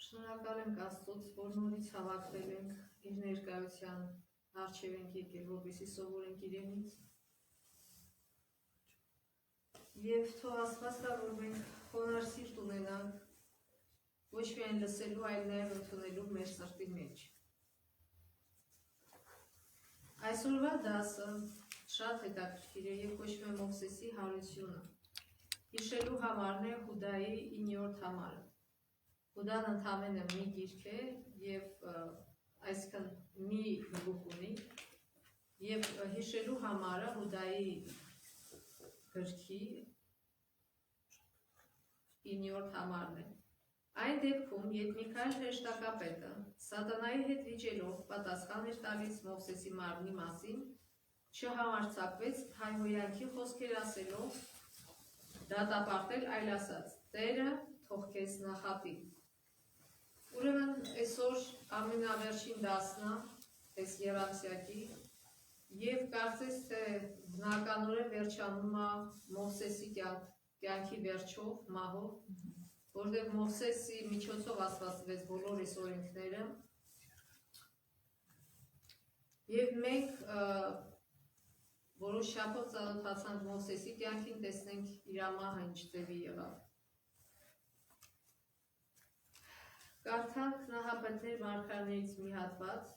Շնորհակալ ենք Աստծոց, որ նորից հավաքվել ենք իր ներկայության առջև ենք եկել, որպեսզի սովորենք իրենից։ Եվ թող Աստված տա, որ մենք խոնարհ սիրտ ունենանք ոչ միայն լսելու, այլ նաև ընդունելու մեր սրտի մեջ։ Այսօրվա դասը շատ հետաքրքիր է եւ կոչվում է Մովսեսի հարությունը։ Հիշելու համարն է Հուդայի 9-րդ համարը։ Հուդան ընդամենը մի գիրք է եւ այսքան մի գլուխ ունի եւ հիշելու համարը Հուդայի գրքի 9-րդ համարն է։ Այն դեպքում, երբ Միքայել հրեշտակապետը սատանայի հետ վիճելով պատասխան էր տալիս Մովսեսի մարմնի մասին, չհամարձակվեց հայհոյանքի խոսքեր ասելով դատապարտել, այլ ասաց. Տերը թող քեզ նախատի։ Ուրեմն այսօր ամենավերջին դասն է, այս եռամսյակի, եւ կարծես թե բնականորեն վերջանում է Մովսեսի կյանքի վերջով, մահով, որտեղ Մովսեսի միջոցով աստվածվեց բոլոր այս օրենքները, եւ մենք որոշ շաբաթ ծանոթացանք Մովսեսի կյանքին, տեսնենք իր մահը ինչ ձևի եղավ։ Կարդանք Նահապետներ մարգարեներից մի հատված։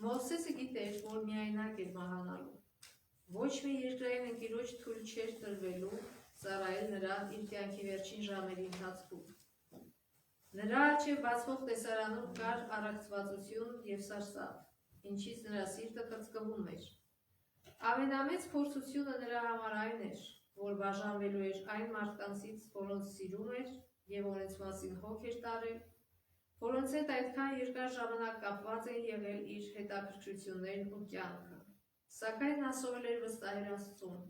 Մովսեսը գիտեր, որ միայնակ էր մահանալու։ Ոչ մի երկրային ընկերոջ թույլ չէր տրվելու ծառայել նրան իր կյանքի վերջին ժամերի ընթացքում։ Նրա առջև բացվող տեսարանում կար առակցվածություն եւ սարսափ, ինչից նրա սիրտը կծկվում էր։ Ամենամեծ փորձությունը նրա համար այն էր, որ բաժանվելու էր այն մարդկանցից, որոնց սիրում էր եւ որոնց մասին հոգ էր տարել, որոնց հետ այդքան երկար ժամանակ կապված են եղել իր հետաքրքրություններն ու կյանքը։ Սակայն նա սովորել էր վստահել Աստծուն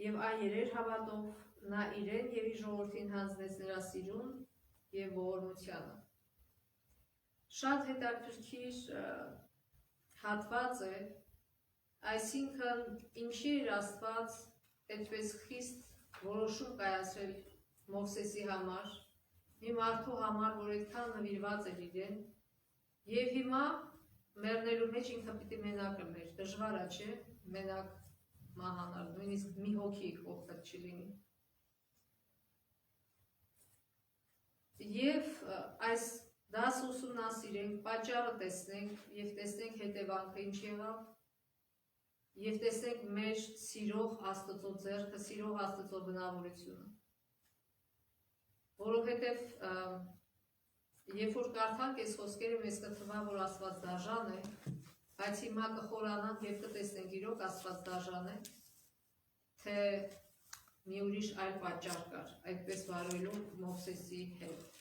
եւ այն երեր հավատով նա իրեն եւ իր ժողովրդին հանձնեց նրա սիրուն եւ ողորմությանը։ Շատ հետաքրքիր հատված է, այսինքն ինչի էր Աստված այդպես խիստ որոշում կայացրել Մովսեսի համար, մի մարդու համար, որ այդքան նվիրված էր իրեն, եւ հիմա մեռնելու մեջ ինքը պիտի մենակ լիներ, դժվար է, չէ՞, մենակ մահանալ, նույնիսկ մի հոգի կողքդ չլինի։ Եվ այս դաս ուսումնասիրենք, պատճառը տեսնենք եւ տեսնենք հետևանքը ինչ եղավ, եւ տեսնենք մեր սիրող Աստծո ձեռքը, սիրող Աստծո բնավորությունը։ Որովհետև երբ որ կարդանք այս խոսքերը, մեզ կթվա, որ Աստված դաժան է, բայց հիմա կխորանանք եւ կտեսնենք իրոք Աստված դաժան է, թե մի ուրիշ այլ պատճառ կար, այդպես վարվելու Մովսեսի հետ։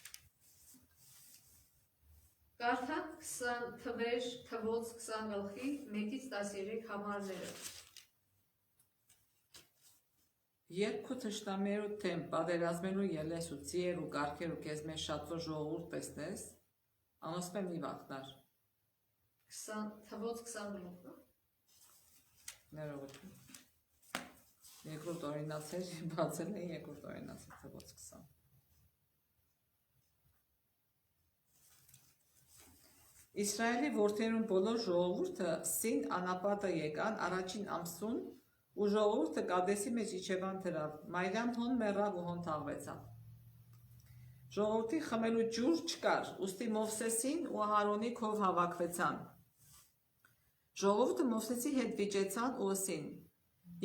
Կարդանք 20 թվեր, թվոց 20 գլխի 1-ից 13 համարները։ Երբ քո թշնամիներու դեմ պատերազմելու ելես ու ծիեր ու կարգեր ու քեզ մեջ շատվող ժողովուրդ տեսնես, անոսմեն մի վախնար։ 20 թվոց 20 գլուխ, Ներողություն։ Երկրորդ օրինացեր բացել է երկրորդ օրինացեր թվոց 20։ Իսրայելի որդերուն բոլոր ժողովուրդը Սին անապատը եկան առաջին ամսուն ու ժողովուրդը Կադեսի մեջ իջևան դրավ, մայրան հոն մեռավ ու հոն թաղվեցավ։ Ժողովրդի խմելու ջուր չկար, ուստի Մովսեսին ու Ահարոնի քով հավաքվեցան։ Ժողովուրդը Մովսեսի հետ վիճեցան ու ասին.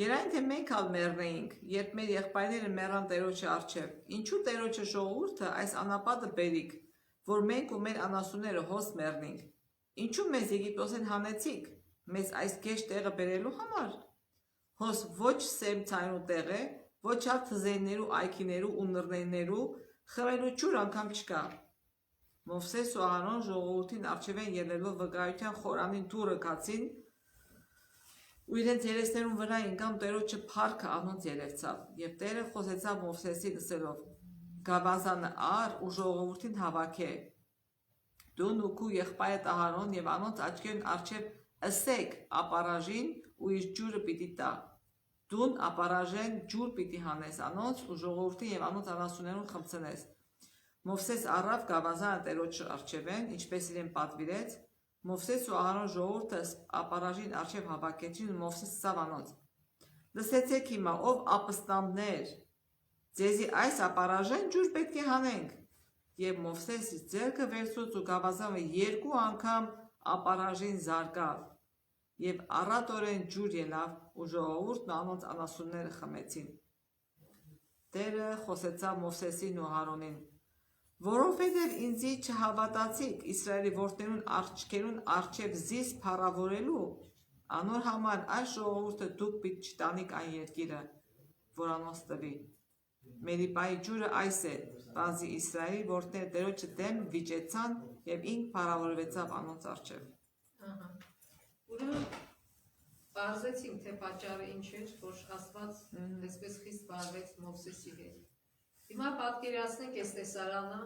Երայն թե մենք ալ մեռնեինք, երբ մեր եղբայրները մեռան Տերոջի առջև, ինչու Տերոջը ժողովուրդը այս անապատը բերիք, որ մենք ու մեր անասունները հոս մեռնենք։ Ինչու մեզ Եգիպտոսեն հանեցիք, մեզ այս գեշ տեղը բերելու համար։ Հոս ոչ սեմ ցայնու տեղ է, ոչ ալ թզերներու, այքիներու ու նռներներու խմելու ջուր անգամ չկա։ Մովսես ու Ահարոն ժողովրդին առջևեն ելնելով վկայության խորանին դուրը կացին ու իրենց երեսներուն վրա ինքան Տերոջը փառքը անոնց երևցավ եւ Տերը խոսեցավ Մովսեսին ասելով. Գավազանը առ ու ժողովրդին հավաքե։ Դու ու քու եղբայրդ Ահարոն եւ անոնց աչքերուն առջև ըսեք ապարաժին ու իր ջուրը պիտի տա։ Դուն ապարաժեն ջուր պիտի հանես անոնց ու ժողովրդին եւ անոնց անասուններուն խմցնես։ Մովսես առավ գավազանը Տերոջ առջևեն, ինչպես իրեն պատվիրեց, Մովսես ու Ահարոն ժողովուրդը ապարաժին առջև հավաքեցին ու Մովսես ասավ անոնց. Լսեցեք հիմա, ով ապստամբներ, ձեզի այս ապարաժեն ջուր պետք է հանենք։ Եվ Մովսես իր ձեռքը վերցրեց ու գավազանը 2 անգամ ապարաժին զարկավ, եւ առատորեն ջուր ելավ ու ժողովուրդն անոնց անասունները խմեցին։ Տերը խոսեցավ Մովսեսին ու Ահարոնին. Որովհետև ինձի չհավատացիք Իսրայելի որդերուն արջքերուն առջև զիս փառավորելու, անոր համար այս ժողովուրդը դուք պիտի չտանիք այն երկիրը, որ անոնց տվի։ Մերիպայի ջուրը այս է, բազի Իսրայելի որդները Տերոջը դեմ վիճեցան եւ ինք փառավորվեցավ անոնց առջև։ Ուրեմն բարձեցինք, թե պատճառը ինչ էր, որ Աստված այսպես խիստ բարձեց Մովսեսի հետ։ Հիմա պատկերացնենք այս տեսարանը,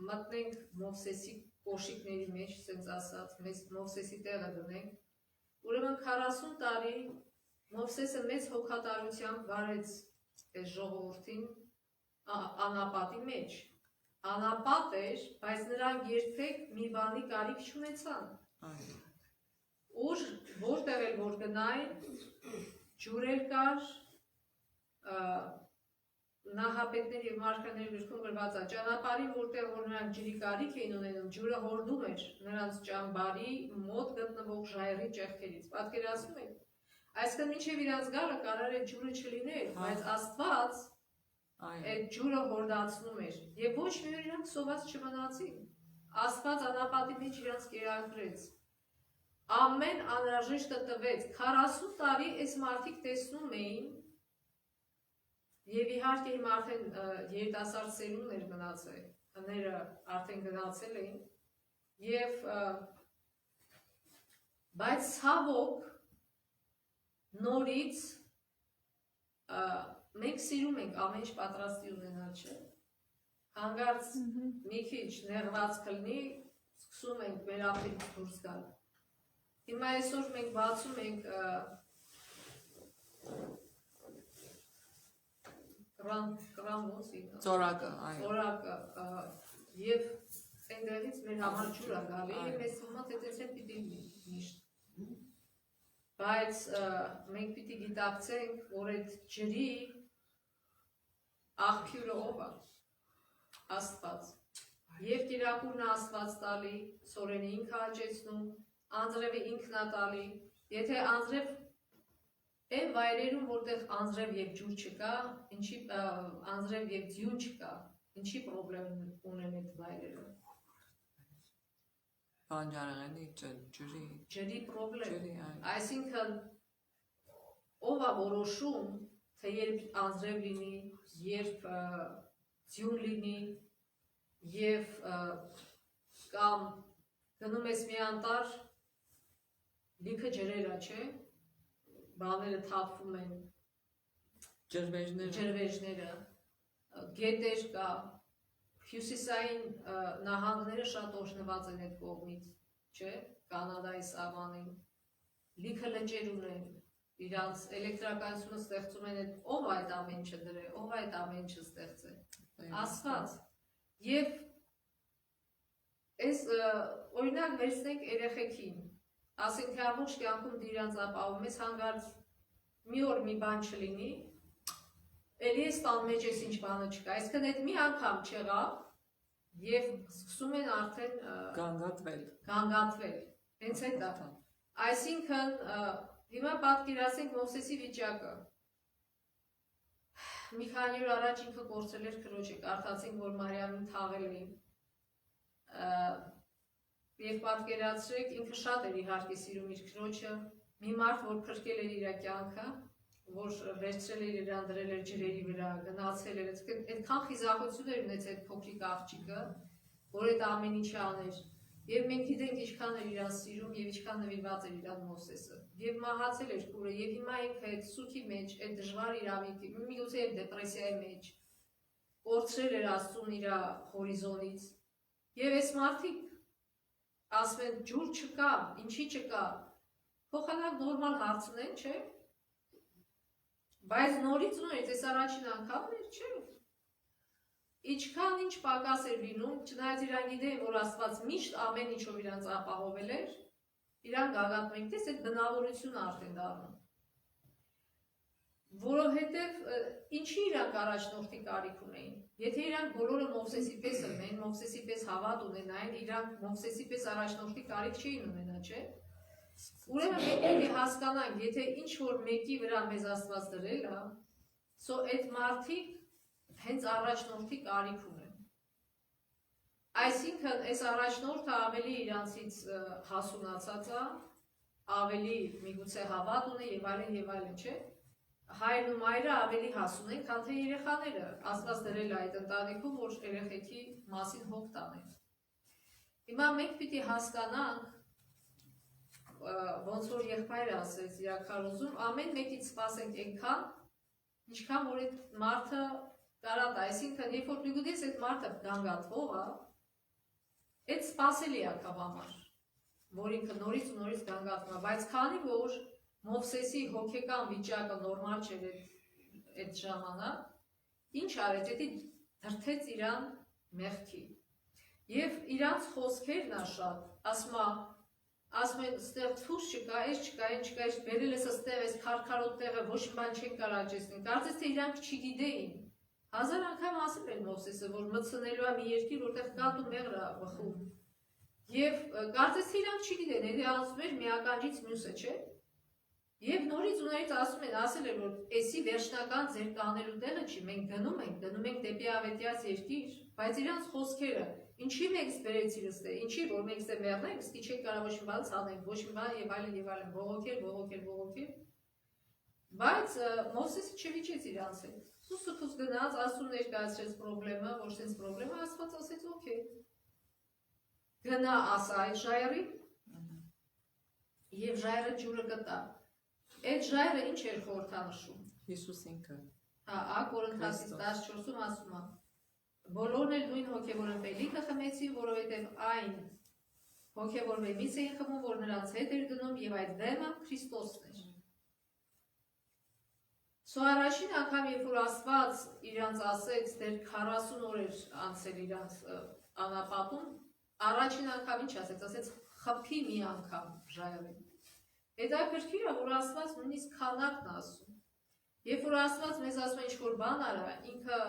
մտնենք Մովսեսի կոշիկների մեջ, ասենց ասած, Մովսեսի տեղը դնենք։ Ուրեմն 40 տարի Մովսեսը մեծ հոգատարությամբ վարեց այս ժողովրդին անապատի մեջ։ Անապատ էր, բայց նրանք երբեք մի բանի կարիք չունեցան։ Որտեղ էլ որ գնային, ջուրեր կար, նահապետներ և մարգարեների գրքում գրված է, ճանապարհին որտեղ որ նրանք ջրի կարիք էին ունենում, ջուրը հորդում էր նրանց ճամբարի մոտ գտնվող ժայռի ճեղքերից։ Պատկերացնում եք, այսինքն մինչև իրանց գալը կարար է ջուրը չլիներ, բայց Աստված այդ ջուրը հորդացնում էր եւ ոչ մի օր իրանք սոված չմնացին։ Աստված անապատի մեջ իրանց կերակրեց։ Ամեն անհրաժեշտը տվեց։ 40 տարի այս մարդիկ տեսնում էին եւ իհարկե հիմա արդեն երիտասարդ սերունդն էր մնացել, հները արդեն գնացել էին եւ բայց ցավոք նորից մենք սիրում ենք ամեն ինչ պատրաստի ունենալ, չէ՞։ Հանկարծ մի քիչ նեղված կլինի, սկսում ենք մեր ափերից դուրս գալ։ Հիմա այսօր մենք բացում ենք Ծորակը, եւ այնտեղից մեր համար ջուր է գալի, եւ մեզ հիմա տեսել պիտի միշտ։ Բայց մենք պիտի գիտակցենք, որ այդ ջրի աղբյուրը ով է։ Աստված։ Եվ կիրակուրն Աստված տալի, սորենը ինքը հաճեցնում, անձրևը ինքն է տալի։ Եթե անձրև այն վայրերում, որտեղ անձրև եւ ջուր չկա, ինչի անձրև եւ ձյուն չկա, ինչի պրոբլեմ ունեն այդ վայրերը։ Բանջարեղենի ջրի պրոբլեմ։ Այսինքն ով է որոշում, թե երբ անձրև լինի, երբ ձյուն լինի, եւ կամ գնում ես մի անտառ, լիքը ջրեր է, չէ՞։ Բաները թափվում են, ջրվեժները, գետեր կա, հյուսիսային նահանգները շատ օժնված են այդ կողմից, չէ՞, Կանադայի սավանին, լիքը լճեր ունեն, իրանց էլեկտրականությունը ստեղծում են, ով այդ ամեն ինչը դրե, ով այդ ամեն ինչը ստեղծե, Աստված։ Եվ այս օրինակ վերցնենք երեխեքին, ասենք թե ամբողջ կյանքում դիրանց ապահովում ես, հանգարց մի օր մի բան չլինի, էլի ես տան մեջ ես ինչ բանը չկա, այսինքն այդ մի անգամ չեղավ եւ սկսում են արդեն գանգատվել, հենց այդ է։ Այսինքն հիմա պատկերացնենք Մովսեսի վիճակը։ Մի քանի օր առաջ ինքը կորցրել էր քրոջը, կարդացինք, որ Մարիամին թաղել էին։ Եվ պատկերացրեք, ինքը շատ էր իհարկե սիրում իր քրոջը, մի մարդ, որ փրկել էր իր կյանքը, որ վերցրել էր իրան դրել էր ջրերի վրա, գնացել էր, այդքան խիզախություն էր ունեցել այդ փոքրիկ աղջիկը, որ այդ ամեն ինչը աներ։ Եվ մենք գիտենք ինչքան էր իրան սիրում եւ ինչքան նվիրված էր իրան Մովսեսը։ Եվ մահացել էր քուրը, եւ հիմա ինքը այդ սուքի մեջ, այդ դժվար իրավիճակի, միգուցե եւ դեպրեսիայի մեջ, կորցրել էր Աստծուն իր հորիզոնից։ Եվ այս մարդիկ ասում են ջուր չկա, ինչի չկա, փոխանակ նորմալ հարցնեն, չէ՞։ Բայց նորից նորից այս առաջին անգամն էր, չէ՞։ Ինչքան ինչ պակաս էր լինում, չնայած իրան գիտեին, որ Աստված միշտ ամեն ինչով իրանց ապահովել էր, իրան գագաթում ենք, տես այդ բնավորությունը արդեն դառնում։ Որովհետև ինչի իրանք առաջնորդի կարիք ունեին։ Եթե իրանք բոլորը Մովսեսի պես ըլնեին, Մովսեսի պես հավատ ունենային, իրանք Մովսեսի պես առաջնորդի կարիք չէին ունենա, չէ՞։ Ուրեմն մենք պետք է հասկանանք, եթե ինչ-որ մեկի վրա մեզ Աստված դրել է, սո այդ մարդիկ հենց առաջնորդի կարիք ունեն։ Այսինքն, այս առաջնորդը ավելի իրանցից հասունացած է, ավելի միգուցե հավատ ունի եւ այլն, չէ՞։ Հայրն ու մայրը ավելի հասուն են, քան թե երեխաները։ Աստված դրել է այդ ընտանիքում, որ երեխեքի մասին հոգ տանեն։ Հիմա մենք պիտի հասկանանք, ոնց որ եղբայրը ասեց իր քարոզում, ամեն մեկից սպասենք այնքան, ինչքան որ այդ մարդը կարա տա, այսինքն երբ որ դու գիտես այդ մարդը գանգատվող է, այդ սպասելի է քավ համար, որ ինքը նորից ու նորից գանգատվում է, բայց քանի որ Մովսեսի հոգեկան վիճակը նորմալ չէր այդ ժամանակ, ինչ արեց, դա դրթեց իրան մեղքի։ Եվ իրանց խոսքերն է շատ, ասում են, ստեղ թուս չկա, այս չկա, այն չկա, այս բերել ես ստեղ, այս քարքարոտ տեղը, ոչ մի բան չեն կարող աճեցնել։ Կարծես թե իրանք չգիտեին։ 1000 անգամ ասել էր Մովսեսը, որ մտցնելու է մի երկիր, որտեղ կատ ու մեղր է բխում։ Եվ կարծես թե իրանք չգիտեն, եթե ասում էր մի ականջից մյուսը, չէ՞։ Եվ նորից ու նորից ասել էր, որ էսի վերջնական ձեր կանելու տեղը չի, մենք գնում ենք դեպի ավետյաց երկիր, բայց իրանց խոսքերը, ինչի մենք սպերեցի լստե, ինչի, որ մենք ստե մեղնենք, ստի չենք կարող ոչ մի բան ցանենք, ոչ մի բան եւ այլն, բողոքել, բայց Մովսեսը չվիճեց իրանց հետ, սուս գնաց, Աստծուն ներկայացրեց պրոբլեմը, ոչ sense պրոբլեմը, Աստված ասեց, օքեյ, գնա ասա այդ ժայռին, եւ ժայռը ջուրը կտա։ Այդ ժայռը ինչ էր խորհրդանշում։ Հիսուս ինքը։ Հա, Կորինթացիս 14-ում ասում է. Բոլորն էլ նույն հոգևոր ըմպելիքը խմեցին, որովհետև այն հոգևոր վեմից էին խմում, որ նրանց հետ էր գնում, եւ այդ վեմը Քրիստոսն էր։ Սո առաջին անգամ, երբ որ Աստված իրանց ասեց, դեռ 40 օր էր անցել իրանց անապատում, առաջին անգամ ինչ ասեց, ասեց խփի մի անգամ ժայռին։ Հետաքրքիր է, որ Աստված նույնիսկ քանակն ասում։ Երբ որ Աստված մեզ ասում է ինչ-որ բան արա, ինքը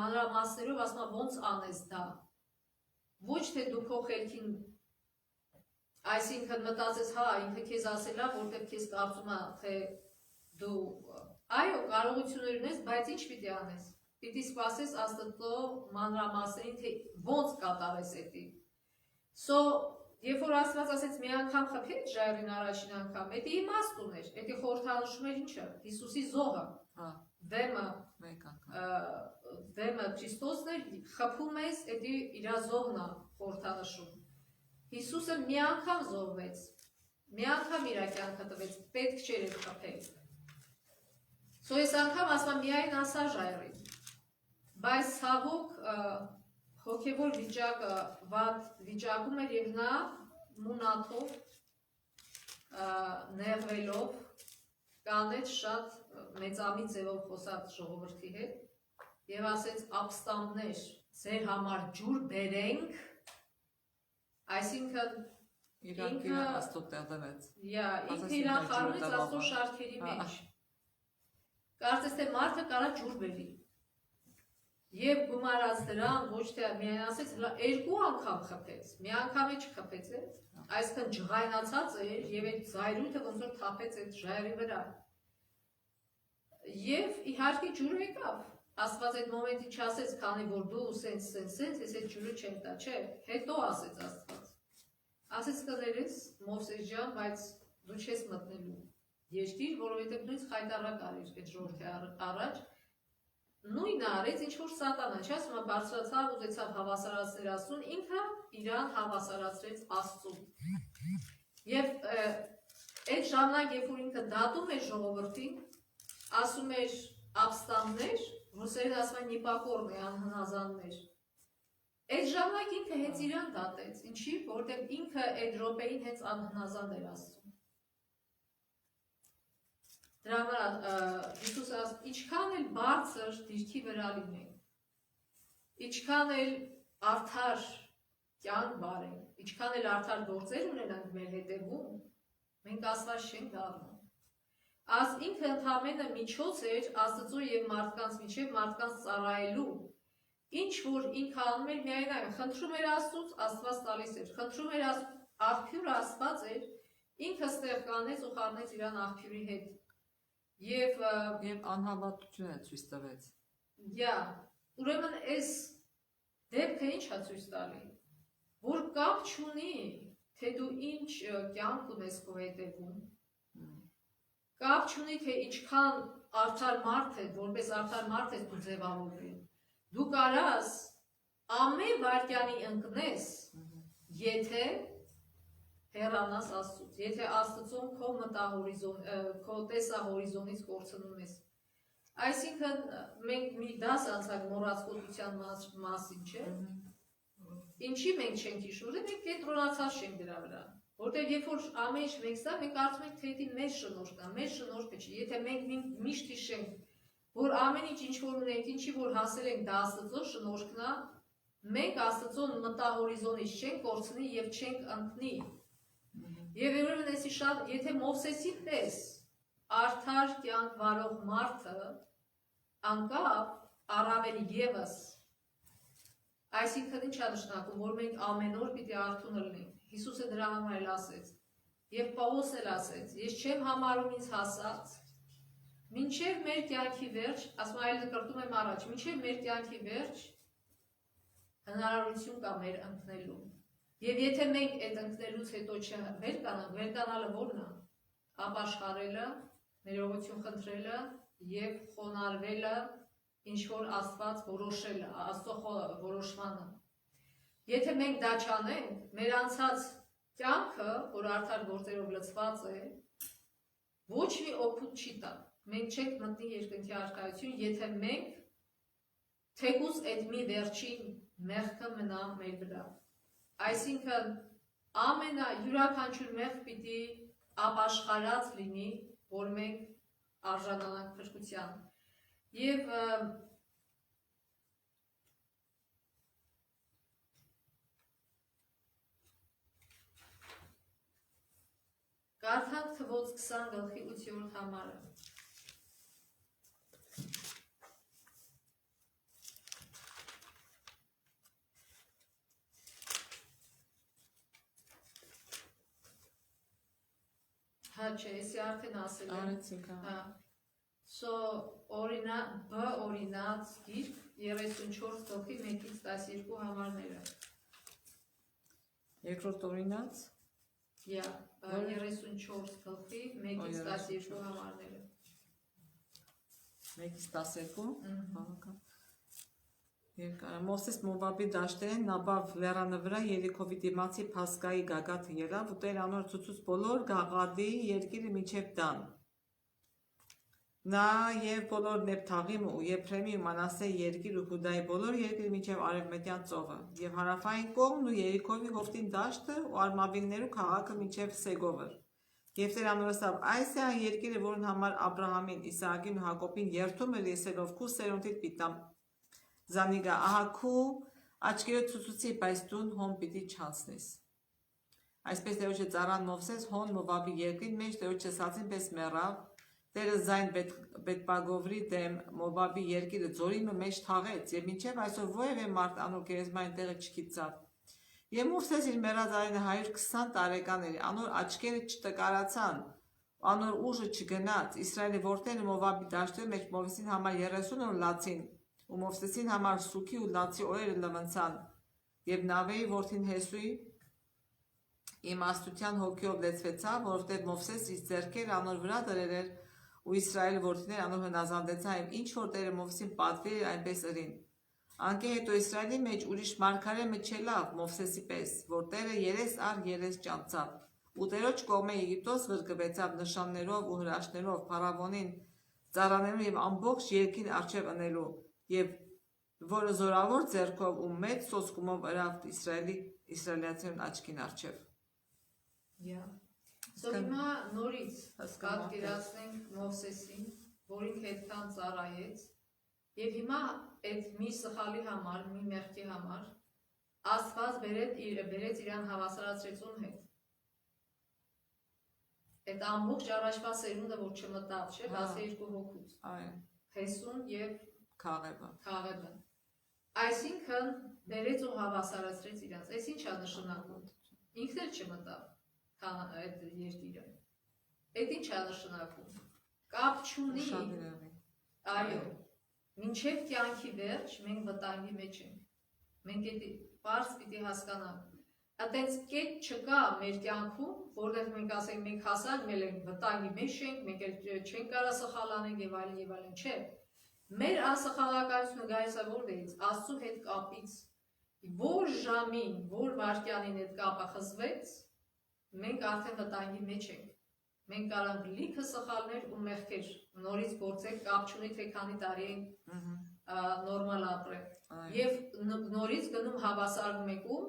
մանրամասներով ասում է ոնց անես դա։ Ոչ թե դու քո խելքին, այսինքն մտածես, հա, ինքը քեզ ասելա, որտեղ քեզ կարծում է, թե դու այո, կարողություններ ունես, բայց ինչ պիտի անես։ Պիտի սպասես Աստծո մանրամասներին, թե ոնց կատարես էդի։ So երբ որ Աստված ասեց մի անգամ խփեց ժայռին առաջին անգամ, դա իմաստ ուներ, դա խորհրդանշում էր ինչը, Հիսուսի զոհը, վեմը Քրիստոսն էր, խփում ես, դա իր զոհն է խորհրդանշում։ Հիսուսը մի անգամ զոհվեց, մի անգամ իր կյանքը տվեց, պետք չէր այդ խփել։ So ես անգամ ասում եմ միայն ասա ժայռին, բայց ցավոք հոգևոր վիճակը վատ վիճակում էր եւ նա մունաթով նեղվելով կանեց շատ մեծամիտ ձևով խոսած ժողովրդի հետ եւ ասեց ապստամբներ ձեր համար ջուր բերենք, այսինքն ինքը Աստծո տեղվեց։ Ինքը իրան խառնեց Աստծո շարքերի մեջ։ Կարծես թե մարդը կարա ջուր բերի։ Եվ գումարած դրան ոչ թե միայն ասեց, երկու անգամ խփեց, մի անգամ չխփեց, այսինքն ջղայնացած էր եւ այդ զայրույթը ոնց որ թափեց այդ ժայռի վրա։ Եվ իհարկե ջուրը եկավ։ Աստված այդ մոմենտի չասեց, քանի որ դու սենց, ես այդ ջուրը չեմ տա, չէ, հետո ասեց Աստված։ Ասեց կներես, Մովսես ջան, բայց դու չես մտնելու երկիր, որովհետեւ նույնիսկ խայտարակ արիր այդ ժողովրդի առաջ։ Նույնը արեց, ինչ որ սատանա, չէ՞, ասում է բարձրացավ, ուզեցավ հավասարացնել Աստծուն, ինքը իրան հավասարացրեց Աստծուն։ Եվ այդ ժամանակ, երբ որ ինքը դատում էր ժողովրդին, ասում էր ապստամբներ, ռուսերեն ասում են նիպակորն է, անհնազանդներ։ Այդ ժամանակ ինքը հենց իրան դատեց, ինչի, որտեղ ինքը այդ րոպեին հենց անհնազանդ էր Աստծուն։ Դրա համար Հիսուսը ասում, ինչքան էլ բարձր դիրքի վրա լինենք, Ինչքան էլ արդար կյանք բարենք, ինչքան էլ արդար գործեր ունենանք մեր հետևում, մենք Աստված չենք դառնում։ Ինքը ընդհանրապես միջոց էր Աստծո եւ մարդկանց միջև մարդկանց ծառայելու։ Ինչ որ ինքը անում էր միայն այն, խնդրում էր Աստծուց, Աստված տալիս էր, խնդրում էր աղբյուրը Աստված էր, ինքը ստեղ կանեց ու խառնեց իրան աղբյուրի հետ։ Եվ անհավատությունը ցույց տվեց։ Ուրեմն այս դեպքը ի՞նչ է ցույց տալի, որ կապ չունի, թե դու ինչ կյանք ունես քո հետևում, կապ չունի, թե ինչքան արդար մարդ է, որպես արդար մարդ ես դու ձևավորվել, դու կարաս ամեն վայրկյանի ընկնես, եթե հեռանաս Աստծուց, եթե Աստծուն քո մտահորիզոն, քո տեսահորիզոնից կորցնում ես։ Այսինքն մենք մի դաս անցանք մոռացկոտության մասին, չէ՞։ Ինչի մենք չենք հիշում, մենք կենտրոնացած չենք դրա վրա, որտեղ երբ որ ամեն ինչ մենք ստա, մենք կարծում ենք, թե դա մեր շնորհքն է, մեր շնորհքը չի։ Եթե մենք միշտ հիշենք, որ ամեն ինչ որ ունենք, ինչի որ հասել ենք, դա Աստծո շնորհքն է, մենք Աստծո մտահորիզոնից չենք կորցնի եւ չենք ընկնի։ Եվ ուրեմն էսի շատ, եթե Մովսեսի պես արդար կյանք վարող մարդը անկապ առավել եւս, այսինքն ի՞նչ է նշանակում, որ մենք ամեն օր պիտի արթուն լինենք։ Հիսուսը դրա համար էլ ասեց, եւ Պաուլոսն էլ ասեց, ես չեմ համարում ինձ հասած, մինչեւ մեր կյանքի վերջ, ասում այլ կրտում եմ առաջ, մինչեւ մեր կյանքի վերջ հնարավորություն կա մեր ընկնելու։ Եվ եթե մենք այդ ընկնելուց հետո չվեր կանանք, վերկանալը որն է, ապաշխարելը, ներողություն խնդրելը եւ խոնարհվելը, ինչ որ Աստված որոշելը, Աստծո որոշմանը։ Եթե մենք դա չանենք, մեր անցած կյանքը, որ արդար գործերով լցված է, ոչ մի օգուտ չի տա։ Մենք չենք մտնի երկնքի արքայություն, եթե մենք թեկուզ այդ մի վերջին մեղքը մնա մեր վրա։ Այսինքն ամենայուրաքանչյուր մեղք պիտի ապաշխարած լինի, որ մենք արժանանանք փրկության։ Եվ կարդանք Թվոց 20:8 համարը։ Չէ, էսի արդեն ասել եմ։ Օրինաց գիրք 34 գլխի 1-ից 12 համարները։ Երկրորդ օրինաց 34 գլխի 1-ից 12 համարները։ 1-ից 12 բավական։ Մովսես Մովաբի դաշտերեն Նաբավ լեռանը վրա Երիքովի դիմացի Փասկայի գագաթը ելավ ու Տեր անոր ցուցուց բոլոր Գաղադի երկիրը միջև դան։ Նա եւ բոլոր Նեփթաղիմ ու Եփրեմի ու Մանասե երկիր ու Հուդայի բոլոր երկիրը միջև արևմտյան ծովը եւ հարավային կողմն ու Երիքովի հովտին դաշտը ու արմավիններու քաղաքը միջև Սեգովը։ Եվ Տեր անոր ասավ. այս է այն երկիրը, որն համար Աբրահամին, Իսահակին ու Հակոբին երթում էր եսելով քու սերունդիդ պիտամ Զանիգա ահակու աչքերը ցուցուցի, բայց դու հոն պիտի չանցնես։ Այսպես Տերոջը ծառան Մովսես հոն Մովաբի երկրին մեջ Տերոջը սածին պես մեռավ, Տերը զայն Բետպագովրի դեմ Մովաբի երկիրը ձորիմը մեջ թաղեց, եւ մինչեւ այսօր ովևէ մարդ անոր գերեզմային տեղը չգիտավ։ Եվ Մովսես իր մեռած արենը 120 տարեկան էր, անոր աչքերը չտկարացան, անոր ուժը չգնաց, Իսրայելի որդերը Մովաբի դաշտի մեջ Մովսեսին համար 30 օր լացին, ու Մովսեսին համար սուքի ու լացի օրերը լվացան, եւ Նավեի որդին Հեսուի իմաստության հոգիով լեցվեցավ, որովհետեւ Մովսես իր ձեռքերը անոր վրա դրել էր, ու Իսրայելի որդիները անոր հնազանդեցան, եւ ինչ որ Տերը Մովսեսին պատվիրել էր, այնպես ըրին։ Անկե հետո Իսրայելի մեջ ուրիշ մարգարե մչելավ Մովսեսի պես, որ Տերը 3 ճանցավ, ու Տերոջ կողմէ Եգիպտոս վրկվեցավ նշաններով ու հրաշքներով Փարավոնին, ծառաներուն եւ ամբողջ երկին արչեւ ընելու, եւ որը զորավոր ձեռքով ու մեծ սոսկումով ըրավ իսրայելացիներուն աչքին արչեւ։ Հիմա նորից պատկերացնենք Մովսեսին, որ ինքը այդքան ծառայեց, Եվ հիմա այդ մի սխալի համար, մի մեղքի համար Աստված բերեց իրան հավասարացրեց ում հետ։ Այդ ամբողջ առաջվա սերունդը, որ չմտավ, չէ, 12 հոգուց։ Այո։ Հեսուն եւ Քաղեբը։ Այսինքն բերեց ու հավասարացրեց իրանց։ Այս ի՞նչ է նշանակում։ Ինքն էլ չմտավ այդ երկիրը։ Այդ ի՞նչ է նշանակում։ Կապ չունի։ Այո։ Մինչև կյանքի վերջ մենք վտանգի մեջ ենք։ Մենք այդ բարձ պիտի հասկանանք։ Այդպես կետ չկա մեր կյանքում, որտեղ մենք ասենք մենք հասանք, մենք ենք վտանգի մեջ ենք, մենք չենք կարող սխալ անենք եւ այլն եւ այլն, չէ։ Մեր անսխալականությունը գալիս է որտեղից։ Աստծո հետ կապից։ Որ ժամին, որ վարքյանին այդ կապը խզվեց, մենք արդեն վտանգի մեջ ենք։ Մենք կարող լիքը սխալներ ու մեղքեր նորից գործել, կապ չունի թե քանի տարի ենք նորմալ ապրել։ Եվ նորից գնում հավասարվում եք ու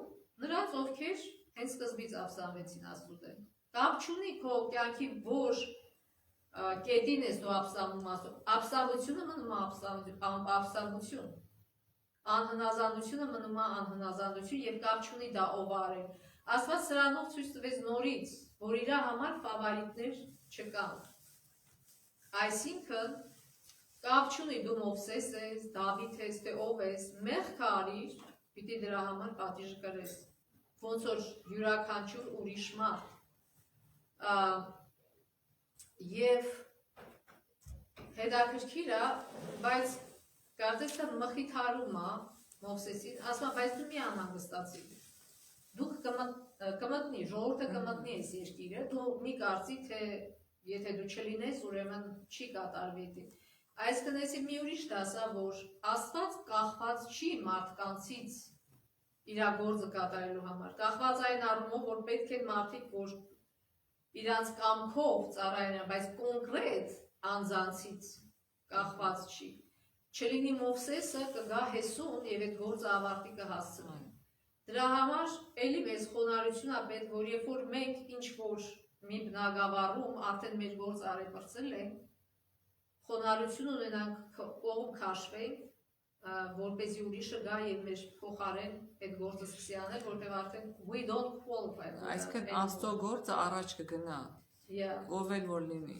նրանց, ովքեր հենց սկզբից ապստամբեցին Աստծո դեմ։ Կապ չունի քո կյանքի որ կետին ես դու ապստամբում ասում։ Ապստամբությունը մնում է ապստամբություն։ Անհնազանդությունը մնում է անհնազանդություն եւ կապ չունի դա ով արել։ Աստված սրանով ցույց տվեց նորից, որ իր համար ֆավորիտներ չկան։ Այսինքն կապ չունի դու Մովսես ես, Դավիթ ես, թե ով ես, մեղք արիր, պիտի դրա համար պատիժ կրես։ Ոնց որ յուրաքանչյուր ուրիշ մարդ։ Եվ հետաքրքիր է, բայց կարծես թե մխիթարում է Մովսեսին, ասում է, բայց դու մի անհանգստացի։ Դուք կմտնի, ժողովուրդը կմտնի այս երկիրը, դու մի կարծի, թե եթե դու չլինես, ուրեմն չի կատարվի դա։ Այսինքն էսի մի ուրիշ դասա, որ Աստված կախված չի մարդկանցից իր գործը կատարելու համար։ Կախված այն առումով, որ պետք է մարդիկ, որ իրանց կամքով ծառայեն, բայց կոնկրետ անձանցից կախված չի։ Չլինի Մովսեսը կգա Հեսուն եւ այդ գործը ավարտի կհասցնի։ Դրա համար էլի մեծ խոնարհություն է պետք, որ երբ որ մենք ինչ որ մի բնագավառում արդեն մեր գործ արեպրծել ենք, խոնարհություն ունենանք կողմ քաշվենք, որպեսզի ուրիշը գա եւ մեր փոխարեն այդ գործը սկսի անել, որտեղ արդեն we don't qualify։ Այսինքն Աստծո գործը առաջ կգնա։ Ով էլ որ լինի։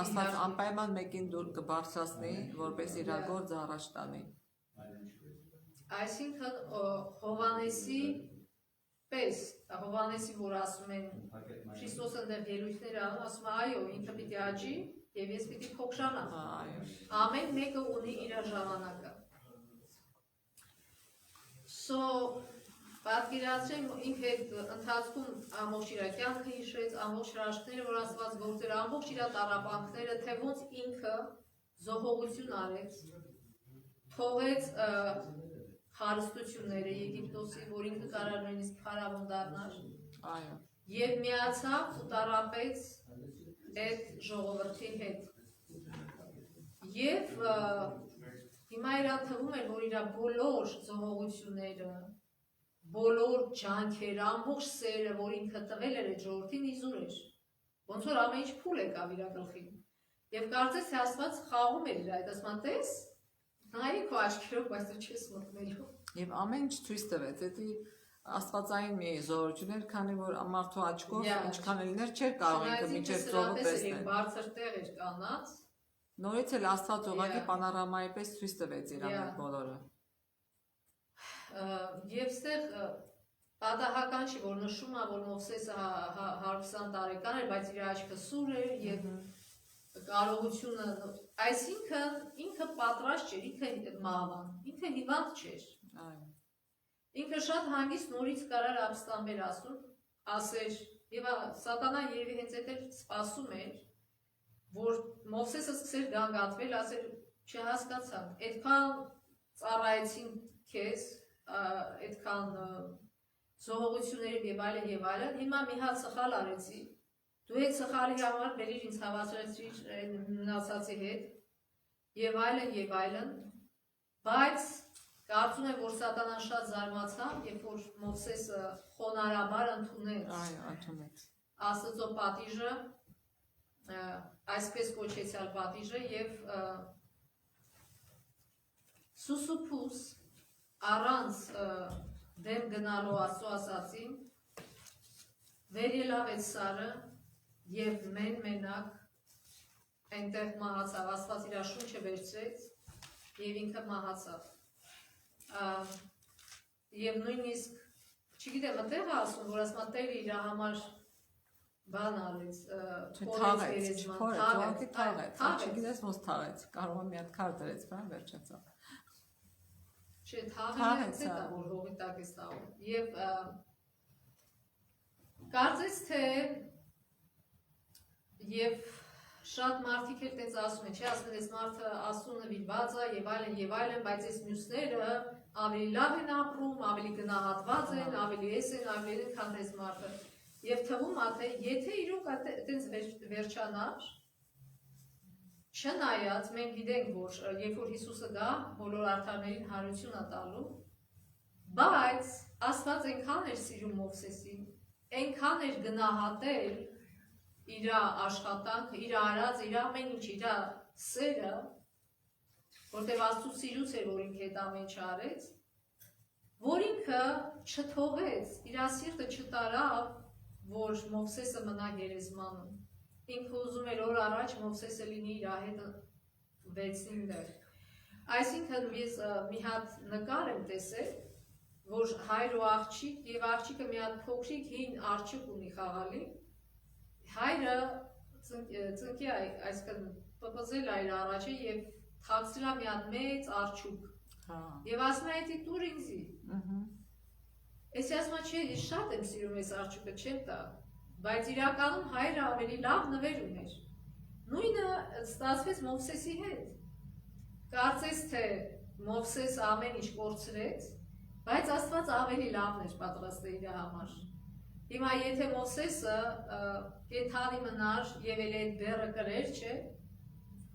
Աստված անպայման մեկին դուր կբարձրացնի, որպես իր գործը առաջ տանի։ Այսինքն Հովանեսի պես, Հովանեսի, որ ասում են Քրիստոսը դեռ ելույթներ անում, ասում է այո, ինքը պիտի աճի եւ ես պիտի փոքրանամ։ Ամեն մեկը ունի իր ժամանակը։ So պատկերացրեմ ինքը ընթացքում ամբողջ իր կյանքը հիշեց, ամբողջ հրաշքները, որ Աստված գործեր, ամբողջ իր տառապանքները, թե ոնց ինքը զոհողություն արեց, թողեց հարստությունները Եգիպտոսի, որ ինքը կարող նույնիսկ փարավոն դառնար։ Այո։ Եվ միացավ ու տառապեց այդ ժողովրդի հետ։ Եվ հիմա իրան թվում էր, որ իր բոլոր զոհողությունները, բոլոր ջանքերը, ամբողջ սերը, որ ինքը տվել էր այդ ժողովրդին, իզուր էր։ Ոնց որ ամեն ինչ փուլ եկավ իր գլխին։ Եվ կարծես թե Աստված խաղում էր իր այդ, ասում տես, նայ քո աչքերով, բայց դու չես մտնելու։ Եվ ամեն ինչ ցույց տվեց, դա աստվածային մի զորություն էր, քանի որ մարդու աչքով ինչքան լիներ չէր կարող ինքը միջև ծովը տեսնել։ Բարձր տեղ էր կանած։ Նորից էլ Աստված ուղղակի պանորամայի պես ցույց տվեց իր ամեն բոլորը։ Եվ ստեղ պատահական չի, որ նշում է, որ Մովսեսը 120 տարեկան էր, բայց իր աչքը սուր էր եւ կարողությունը, այսինքն ինքը պատրաստ չէր, ինքը մահվան, ինքը հիվանդ չէր։ Այո։ Ինքը շատ հանգիստ նորից կարար ապստամբեր ասեր, եւ սատանան երևի հենց այդ էլ սպասում էր, որ Մովսեսը սկսեր գանգատվել, ասեր, չհասկացանք, այդքան ծառայեցին քեզ, այդքան զոհողություններով եւ այլն, հիմա մի հատ սխալ արեցի, դու այդ սխալի համար բերիր ինձ հավասարեցրիր մնացածի հետ, եւ այլն, բայց կարծում եմ, որ սատանան շատ զարմացավ, երբ որ Մովսեսը խոնարհաբար ընդունեց Աստծո պատիժը, այսպես կոչեցյալ պատիժը, եւ Սուսուփուս առանց դեմ գնալու Աստծո ասածին վերելավեց Սարը եւ մենակ այնտեղ մահացավ, Աստված իր շունչը վերցրեց եւ ինքը մահացավ։ Եվ նույնիսկ չգիտեմ, այդտեղ ասում, որ ասում Տերը իր համար բան արեց, թաղեց, չգիտես ոնց թաղեց, կարող է մի հատ քար դրեց, բան վերջացավ։ Չէ, թաղեց է դա, որ հողի տակ է ստաղում։ Եվ կարծես թե եւ շատ մարդիկ էլ տենց ասում են, չէ, ասում են, այս մարդը Աստծուն նվիրված է եւ այլն, բայց այս մյուսները ավելի լավ են ապրում, ավելի գնահատված են, ավելի են, քան այս մարդը։ Եվ թվում է, թե եթե իրոք այդպես վերջանար, չնայած մենք գիտենք, որ երբ որ Հիսուսը գա, բոլոր արդարներին հարություն է տալու, բայց Աստված այնքան էր սիրում Մովսեսին, այնքան էր գնահատել իր աշխատանքը, իր արածը, իր ամեն ինչ, իր սերը, որտեղ Աստծո սիրուց էր, որ ինքը այդ ամեն ինչ արեց, որ ինքը չթողեց, իր սիրտը չտարավ, որ Մովսեսը մնա գերեզմանում։ Ինքը ուզում էր օր առաջ Մովսեսը լինի իր հետ 6-ին դեր։ Այսինքն ես մի հատ նկար եմ տեսել, որ հայր ու աղջիկ եւ աղջիկը մի հատ փոքրիկ հին աղջիկ ունի խաղալի։ Հայրը ծնկի այսքան պպզել է իր առաջը եւ թաքցրել է մի հատ մեծ աղջուկ։ Եվ ասում է դի դուր ինձի։ Ես ասում եմ, չէ, ես շատ եմ սիրում այս աղջուկը, չեմ տա, բայց իրականում հայրը ավելի լավ նվեր ուներ։ Նույնը ստացվեց Մովսեսի հետ։ Կարծես թե Մովսեսը ամեն ինչ կորցրեց, բայց Աստված ավելի լավն էր պատրաստել իր համար։ Հիմա եթե Մովսեսը կենդանի մնար եւ էլ այդ բեռը կրեր, չէ,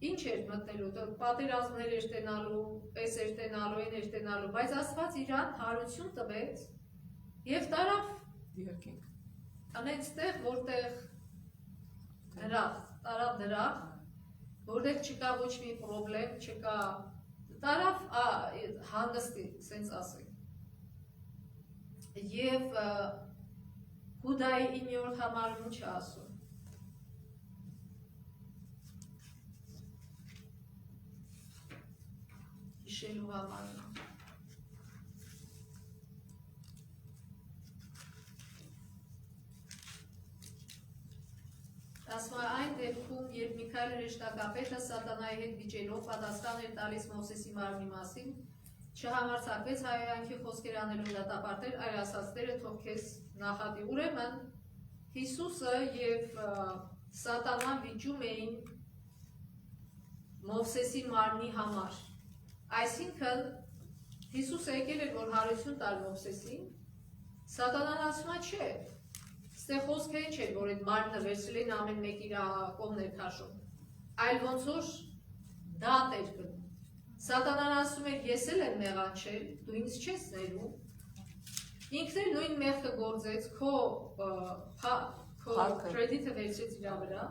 ինչ էր մտնելու, պատերազմներ էր տենալու, պես էր տենալու, այն էր տենալու, բայց Աստված իրան հարություն տվեց եւ տարավ երկինք։ Անեցտեղ որտեղ տարավ դրավ, որտեղ չկա ոչ մի պրոբլեմ, չկա, տարավ հանգստի, սենց ասենք։ Եվ Հուդայի 9-րդ համարում ինչ է ասում։ Հիշելու համարում։ Ասում է այն դեպքում, երբ Միքայել հրեշտակապետը սատանայի հետ վիճելով պատասխան էր տալիս Մովսեսի մարմնի մասին, չհամարձակվեց հայոյանքի խոսքեր անելու դատապարտել, այլ ասաց Տերը թող քեզ նախատի։ Ուրեմն Հիսուսը եւ սատանան վիճում էին Մովսեսի մարմնի համար։ Այսինքն Հիսուսը եկել էր, որ հարություն տալ Մովսեսին, սատանան ասում է չէ, ստեղ խոսքը ինչ էր, որ այդ մարմնը վերցրել են ամեն մեկ իր կողմն էր քաշում, այլ ոնց որ դատ էր գնում։ Սատանան ասում էր, ես էլ եմ մեղանչել, դու ինձ չես ներում, ինքն էլ նույն մեղքը գործեց, քո կրեդիտը վերցրեց իր վրա,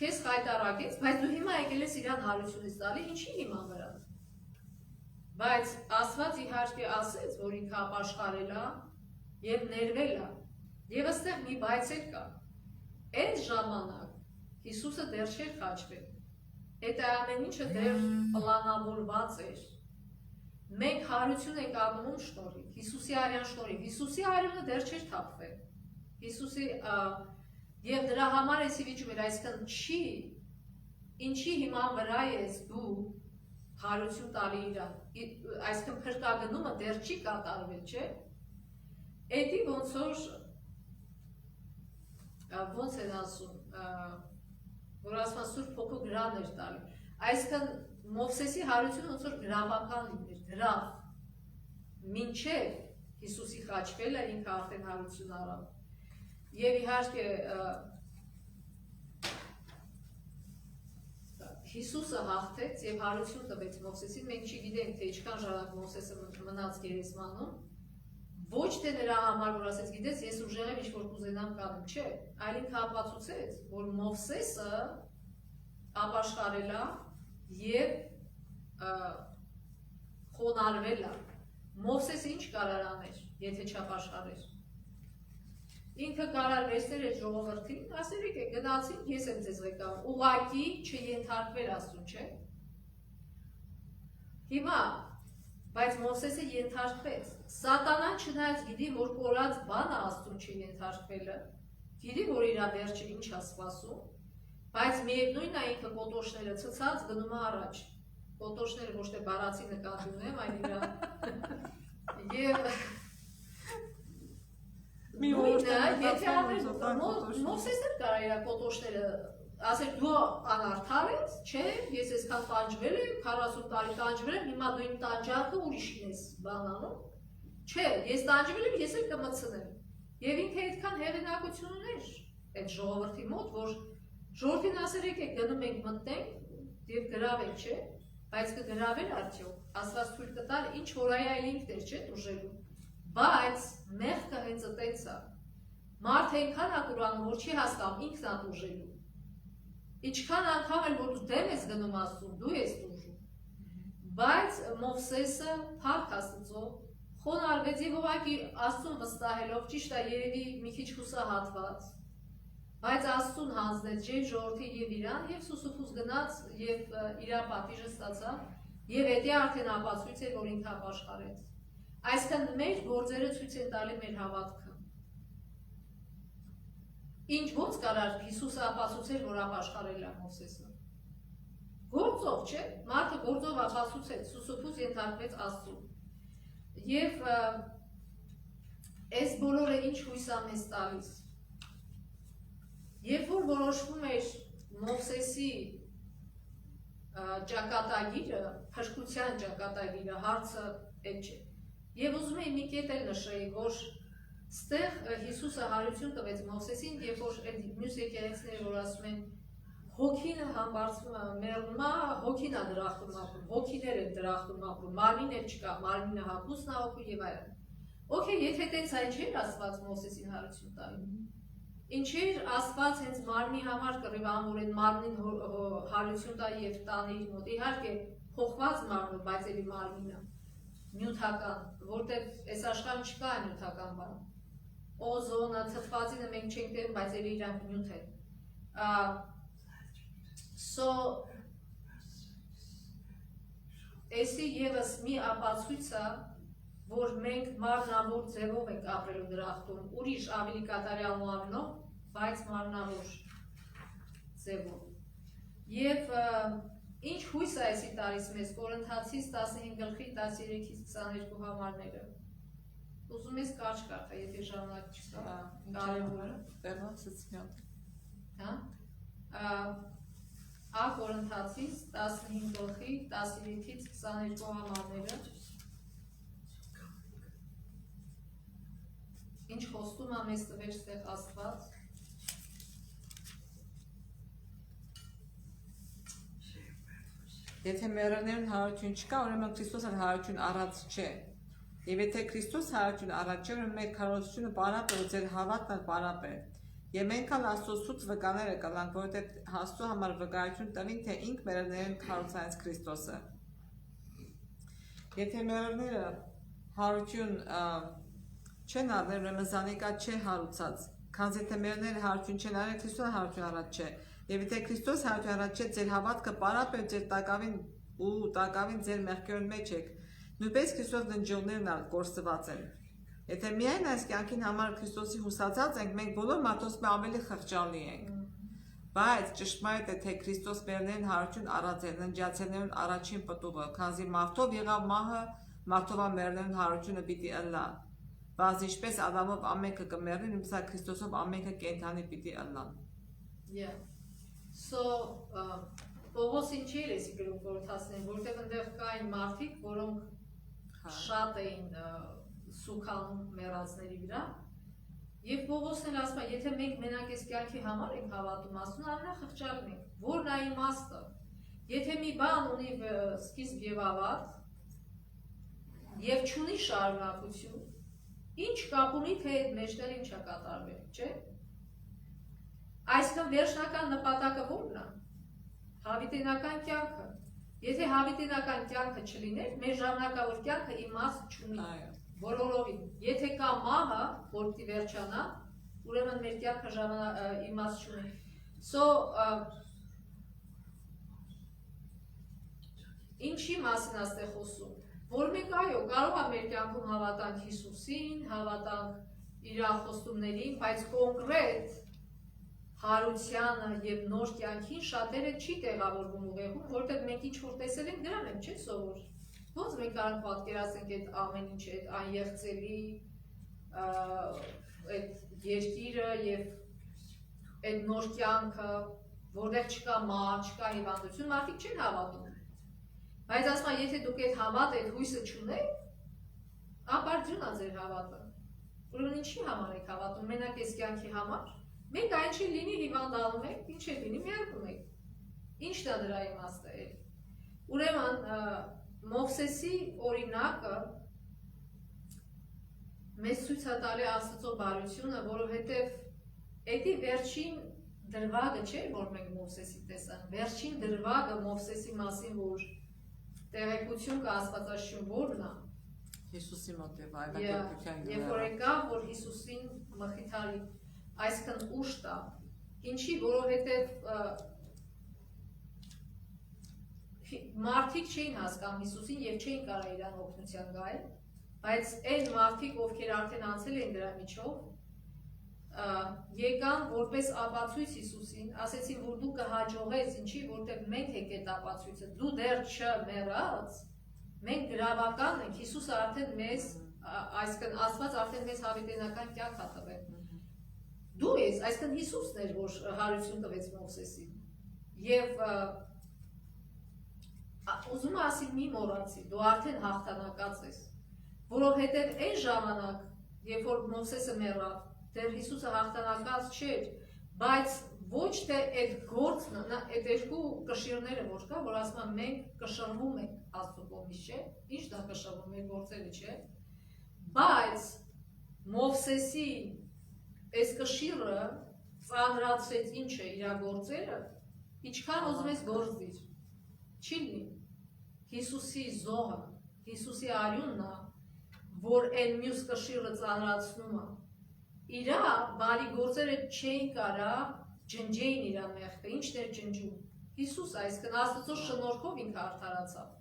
քեզ խայտարակեց, բայց դու հիմա եկել ես իրան հարությունից տալի, ինչի հիման վրա։ Բայց Աստված իհարկե ասեց, որ ինքը ապաշխարել է եւ ներվել է, եւ այստեղ մի բայց էլ կա։ Այդ ժամանակ Հիսուսը դեռ չէր խաչվել։ Այդ ամեն ինչը դեռ պլանավորված էր։ Մենք հարություն ենք առնում շնորհիվ, Հիսուսի արյան շնորհիվ։ Հիսուսի արյունը դեռ չէր թափվել։ Հիսուսի եւ դրա համար էսի վիճում էր, այսինքն ինչի հիման վրա ես դու հարություն տալի իրան, այսինքն փրկագնումը դեռ չի կատարվել, չէ՞։ Էդի ոնց են ասում, որ ասում են Սուրբ Հոգու գրան էր տալի, այսինքն Մովսեսի հարությունը ոնց որ գրավական լիներ, գրավ, մինչև Հիսուսի խաչվելը ինքը արդեն հարություն արավ։ Եվ իհարկե Հիսուսը հաղթեց եւ հարություն տվեց Մովսեսին, մենք չգիտենք, թե ինչքան ժամանակ Մովսեսը մնաց գերեզմանում, ոչ թե նրա համար, որ ասեց, գիտես, ես ուժեղ եմ ինչ-որ կուզենամ կանեմ, չէ, այլ ինքը ապացուցեց, որ Մովսեսը ապաշխարել է եւ խոնարհվել է։ Մովսեսը ինչ կարար աներ, եթե չապաշխարեր։ Ինքը կարար վերցներ այդ ժողովրդին, ասեր եկեք գնացին, ես եմ ձեզ ղեկավար, ուղղակի չենթարկվել Աստծուն, չէ։ Հիմա, բայց Մովսեսը ենթարկվեց։ Սատանան չնայած գիտի, որ կորած բանը Աստծուն չենթարկվելը, գիտի, որ իր վերջը ինչ է սպասում, բայց միևնույնն է ինքը կոտոշները ցցած գնում է առաջ։ Կոտոշները ոչ թե բառացի նկատի ունեմ, այլ իր եւ մի օր եթե Մովսեսը կարա իր կոտոշները ասել դու անարդար ես, չէ, ես այսքան տանջվել եմ, 40 տարի տանջվել եմ, հիմա դու իմ տանջանքը ուրիշին ես բանանում։ Չէ, ես տանջվել եմ, ես էլ կմցնեմ։ Եվ ինքը այդքան հեղինակություն ուներ այդ ժողովրդի մոտ, որ ժողովրդին ասել եկեք գնում ենք մտնենք եւ գրավենք, չէ, բայց կգրավեն արդյոք։ Աստված թույլ կտար ինչ որ այլ ինքն էր, չէ, դժելու։ Բայց մեղքը հենց այդպես է։ Մարդը այնքան ակուրանում, որ չի հասկանում ինքն է դժելու։ Ինչքան անգամ էլ որ դու դեմ ես գնում Աստծուն, դու ես դժում։ Բայց Մովսեսը փառք Աստծո խոնարհվեց եւ ուղղակի Աստծուն վստահելով, ճիշտ է, երևի մի քիչ հուսահատված, բայց Աստծուն հանձնեց եւ ժողովրդին եւ իրան եւ Սուսուփուս գնաց եւ իր պատիժը ստացավ եւ հետո արդեն ապացույց էր, որ ինքը ապաշխարեց։ Այսինքն մեր գործերը ցույց են տալի մեր հավատքը։ Ինչ ոնց կարար Հիսուսը ապացուցել, որ ապաշխարել է Մովսեսը։ Գործով, չէ՞, մարդը գործով ապացուցեց, Սուսուփուս ենթարկվեց Աստծուն։ Եվ այս բոլորը ինչ հույս է մեզ տալիս։ Երբ որ որոշվում էր Մովսեսի ճակատագիրը, փրկության ճակատագիրը, հարցը այդ չէ։ Եվ ուզում եմ մի կետ էլ նշեի, որ ստեղ Հիսուսը հարություն տվեց Մովսեսին, երբ որ այդ մյուս եկեղեցիները, որ ասում են հոգին համբարձվում է, մեռնում է, հոգին է դրախտում ապրում, հոգիներ են դրախտում ապրում, մարմին էլ չկա, մարմինը հագուստն է հոգու եւ այլն։ Okay, եթե տենց այն չէր Աստված Մովսեսին հարություն տալու։ Ինչեր Աստված հենց մարմնի համար կռիվ ամորեն մարմնին հարություն տա եւ տանի իր մոտ։ Իհարկե փոխված մարմնը, բայց էլի մարմինը նյութական, որտեղ այս աշխարհում չկա նյութական բան։ Օզոնը, թթվածինը մենք չենք տեղ, բայց էլի իրանք նյութ են։ So էսի եւս մի ապացույց է, որ մենք մարմնավոր ձևով ենք ապրելու դրախտում, ուրիշ ավելի կատարյալ մարմնով, բայց մարմնավոր ձևով։ Եվ ինչ հույս է այսի տարիս մեզ Կորինթացիս 15:13-ից 22 համարները։ Ուզում ես կարճ կարդա, եթե ժամանակ չկա, կարևորը։ Հա? Կորինթացիս 15:13-ից 22 համարները։ Ինչ խոստում է մեզ տվել ստեղ Աստված։ Եթե մեռելներն հարություն չկա, ուրեմն Քրիստոսը հարություն առած չէ։ Եվ եթե Քրիստոս հարություն առած չէ, ուրեմն մեր քարոզությունը բարապ է ու ձեր հավատն բարապ է։ Եվ մենք ալ Աստծո սուտ վկաները կլանք, որովհետև Աստծո համար վկայություն տվին, թե ինք մեռելներն քարոզած Քրիստոսը։ Եթե մեռելները հարություն չեն արել, ուրեմն զանիկա չէ հարուցած, քանզի թե մերները հարություն չեն արել, Քրիստոսը հարություն առած չէ։ Եվ եթե Քրիստոս հարություն առած չէ, ձեր հավատքը պարապ է ձեր տակավին ձեր մեղքերն մեջ եք։ Նույնպես Քրիստոս դնջողներն ալ կորսված են։ Եթե միայն այս կյանքին համար Քրիստոսի հուսացած ենք, մենք բոլոր մարդոց ավելի խղճալի ենք։ Բայց ճշմարիտ է, թե Քրիստոս մերներն հարություն առած է, ննջացելներն առաջին պտուղը, քանզի մարդով եղավ մահը, մարդով մերներն հարությունը պիտի ըլլա։ Բայց ինչպես Ադամով ամենքը կմեռնեն, նույնպես Քրիստոսով ամենքը կենդանի պիտի ըլլան։ Yeah. So, Պողոս ինչի էր էսի գրում Կորինթացիներին, որտեղ այնտեղ կային մարդիկ, որոնք շատ էին սուքանում մեռածների վրա։ Եվ Պողոսն էլ ասում է, եթե մենք մենակ այս կյանքի համար ենք հավատում, ասում ամենախղճալն ենք, որն է իմաստը։ Եթե մի բան ունի սկիզբ եւ ավարտ, եւ չունի շարունակություն, ինչ կապ ունի, թե այդ մեջտեղ ինչ է կատարվել, չէ՞։ Այսինքն վերջնական նպատակը ո՞րն է։ Հավիտենական կյանքը։ Եթե հավիտենական կյանքը չլիներ, մեր ժամանակավոր կյանքը իմաստ չունի։ Այո։ Բոլորովին։ Եթե կա մահը, որ պիտի վերջանա, ուրեմն մեր կյանքը իմաստ չունի։ Ինչի մասին աստեղ խոսում։ Որ մենք այո, կարող է մեր կյանքում հավատանք Հիսուսին, հավատանք իր խոստումներին, բայց կոնկրետ հարությանը եւ նոր կյանքին շատերը չի տեղավորվում ուղեղում, որտեղ մենք ինչ որ տեսել ենք, դրան ենք, չէ՞ սովոր։ Ոնց մենք կարող պատկերացնենք այդ ամեն ինչ, այդ անեղծելի այդ երկիրը եւ այդ նոր կյանքը, որտեղ չկա մահ, չկա հիվանդություն, մարդիկ չեն հավատում։ Բայց ասում եմ, եթե դուք այդ հավատը, այդ հույսը չունեք, ապարդյուն է ձեր հավատը։ Ուրեմն ինչի համար եք հավատում, մենակ այս կյանքի համար։ Մենք այն չի լինի հիվանդանում եք, ինչ է լինի, միարկում եք։ Ինչն է դրա իմաստը է։ Ուրեմն Մովսեսի օրինակը մեզ ցույց է տալի Աստծո բարությունը, որովհետև էդի վերջին դրվագը չէ, որ մենք Մովսեսի տեսանք, վերջին դրվագը Մովսեսի մասին, որ տեղեկություն կա Աստվածաշունչում, որն է։ Հիսուսի մոտ եւ այլակերպության Երբ որ եկա, որ Հիսուսին մխիթարի, այսքան ուշ տա, ինչի, որովհետև մարդիկ չէին հասկանում Հիսուսին եւ չէին կարող իրան օգնության գալ, բայց այն մարդիկ, ովքեր արդեն անցել են դրա միջով, եկան որպես ապացույց Հիսուսին, ասեցին, որ դու կհաջողես, ինչի, որտեղ մենք ենք այդ ապացույցը, դու դեռ չմեռած, մենք գրավական ենք, Հիսուսը արդեն մեզ, այսքան Աստված արդեն մեզ հավիտենական կյանք է տվել։ Դու ես, այսքան Հիսուսն էր, որ հարություն տվեց Մովսեսին։ Եվ ուզում ասի մի մոռացի, դու արդեն հաղթանակած ես, որովհետև այն ժամանակ, երբ որ Մովսեսը մեռավ, դեռ Հիսուսը հաղթանակած չէր, բայց ոչ թե այդ գործն, այդ երկու կշիռները որ կա, որ ասում են մենք կշռվում ենք Աստծո կողմից, չէ՞, ի՞նչն է կշռվում, մեր գործերը, չէ՞։ Բայց Մովսեսի այս կշիռը ծանրացրեց ինչ է իր գործերը, ինչքան ուզում ես գործ դիր, չի լինի։ Հիսուսի զոհը, Հիսուսի արյունն է, որ այն մյուս կշիռը ծանրացնում է։ Իրա բարի գործերը չէին կարա ջնջեին իր մեղքը, ինչն էր ջնջում։ Հիսուս այսքան Աստծո շնորհքով ինքը արդարացավ։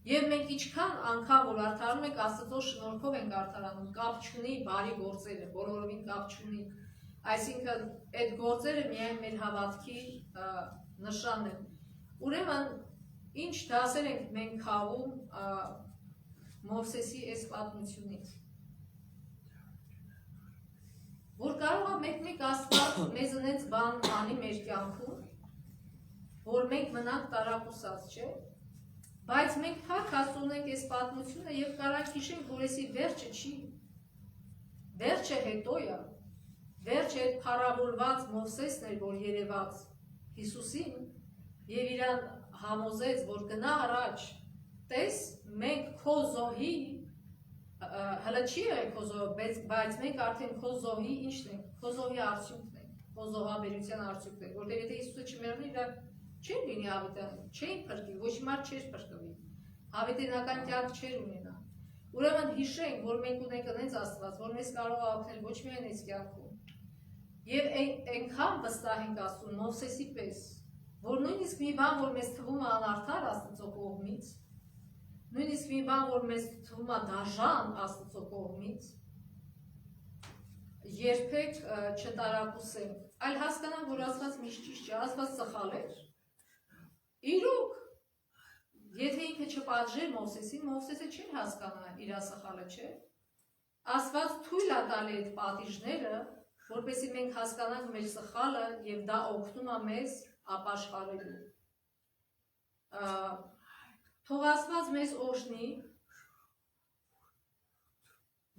Եվ մենք ինչքան անգամ որ արդարանում ենք, Աստծո շնորհքով ենք արդարանում, կապ չունի բարի գործերը, բոլորովին կապ չունի։ Այսինքն այդ գործերը միայն մեր հավատքի նշանն են։ Ուրեմն ինչ դասեր ենք մենք քաղում Մովսեսի այս պատմությունից։ Որ կարող է մեկ-մեկ Աստված մեզ ընենց բան անի մեր կյանքում, որ մենք մնանք տարակուսած, չէ՞։ Բայց մենք փակ հասունենք այս պատմությունը եւ կարանք հիշենք, որ էսի վերջը չի։ Վերջը հետո է։ Վերջը այդ փառավորված Մովսեսն էր, որ երևաց Հիսուսին եւ իրան համոզեց, որ գնա առաջ։ Տես, մենք քո զոհի հələ չի եղել քո զոհը, բայց մենք արդեն քո զոհի ինչն ենք, քո զոհի արդյունքն ենք, քո զոհաբերության արդյունքն ենք, որտեղ եթե Հիսուսը չմեռնի, իրար չէր լինի հավիտյան, չէին փրկի, ոչ մի մարդ չէր փրկվի, հավիտենական կյանք չէր ունենա։ Ուրեմն հիշենք, որ մենք ունենք այնց Աստված, որ մեզ կարող է օգնել ոչ միայն այս կյանքում, եւ այնքան վստահ ենք ասում Մովսեսի պես, որ նույնիսկ մի բան, որ մեզ թվում է անարդար Աստծո կողմից, նույնիսկ մի բան, որ մեզ թվում է դաժան Աստծո կողմից, երբեք չտարակուսենք, այլ հասկանանք, որ Աստված միշտ ճիշտ չէ, Աստված սխալ էր։ Իրոք, եթե ինքը չպատժեր Մովսեսին, Մովսեսը չէր հասկանա իր սխալը, չէ։ Աստված թույլ է տալի այդ պատիժները, որպեսզի մենք հասկանանք մեր սխալը եւ դա օգնում է մեզ ապաշխարելու։ Թող Աստված մեզ օրհնի,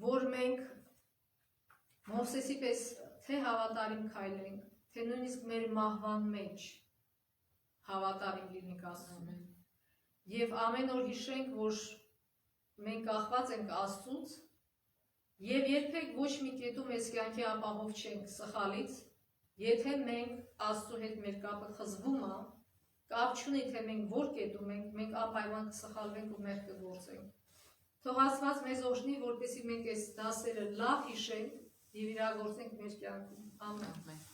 որ մենք Մովսեսի պես թե հավատարիմ քայլենք, թե նույնիսկ մեր մահվան մեջ հավատարիմ լինենք Աստծուն։ Եվ ամեն օր հիշենք, որ մենք կախված ենք Աստծուց եւ երբեք ոչ մի կետում այս կյանքի ապահով չենք սխալից, եթե մենք Աստծո հետ մեր կապը խզվում է կապ չունի, թե մենք որ կետում ենք, մենք անպայման կսխալվենք ու մեր կգործենք։ Թող Աստված մեզ օժնի, որպեսզի մենք այս դասերը լավ հիշենք եւ իրագործենք մեր կյանքում։ Ամեն։